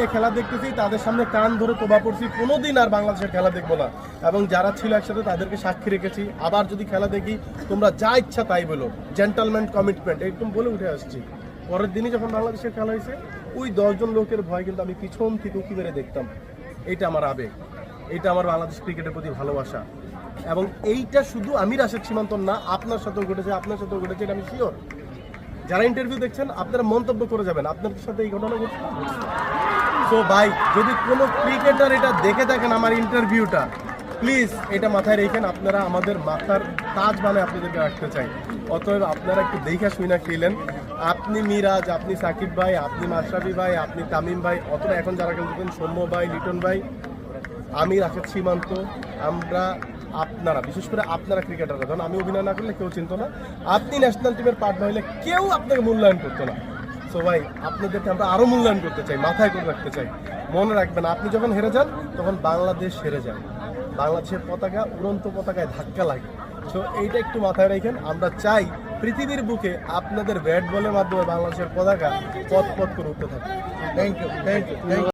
খেলা দেখতেছি, তাদের সামনে কান ধরে তোবা পড়ছি, কোনোদিন আর বাংলাদেশের খেলা দেখবো না। এবং যারা ছিল একসাথে তাদেরকে সাক্ষী রেখেছি, আবার যদি খেলা দেখি তোমরা যা ইচ্ছা তাই বলো, জেন্টালম্যান কমিটমেন্ট এরকম বলে উঠে আসছি। পরের দিনই যখন বাংলাদেশের খেলা হয়েছে, ওই 10 জন লোকের ভয় কিন্তু আমি পিছন থেকে উঁকি মেরে দেখতাম। এইটা আমার আবেগ, এইটা আমার বাংলাদেশ ক্রিকেটের প্রতি ভালোবাসা। এবং এইটা শুধু আমি রাশেদ সীমান্তর না, আপনার সাথেও ঘটেছে, আপনার সাথেও ঘটেছে, এটা আমি শিওর। যারা ইন্টারভিউ দেখছেন আপনারা মন্তব্য করে যাবেন আপনাদের সাথে এই ঘটনা ঘটছে। সো ভাই, যদি কোনো ক্রিকেটার এটা দেখে থাকেন আমার ইন্টারভিউটা, প্লিজ এটা মাথায় রেখেন, আপনারা আমাদের মাথার তাজ মানে আপনাদেরকে রাখতে চাই। অতএব আপনারা একটু দেখা শুই না খেলেন। আপনি মিরাজ, আপনি সাকিব ভাই, আপনি মাশরাফি ভাই, আপনি তামিম ভাই, অথবা এখন যারা খেলতেছেন সৌম্য ভাই, লিটন ভাই, আমি রাশেদ সীমান্ত, আমরা আপনারা, বিশেষ করে আপনারা ক্রিকেটাররা, ধরুন আমি অভিনয় না করলে কেউ চিনতো না, আপনি ন্যাশনাল টিমের পার্ট না হলে কেউ আপনাকে মূল্যায়ন করতো না। সো ভাই, আপনাদেরকে আমরা আরও মূল্যায়ন করতে চাই, মাথায় করে রাখতে চাই। মনে রাখবেন, আপনি যখন হেরে যান তখন বাংলাদেশ হেরে যায়, বাংলাদেশের পতাকা উড়ন্ত পতাকায় ধাক্কা লাগে। সো এইটা একটু মাথায় রাখেন। আমরা চাই পৃথিবীর বুকে আপনাদের ব্যাট বলের মাধ্যমে বাংলাদেশের পতাকা পথ পথ করে উঠতে থাকে। Thank you.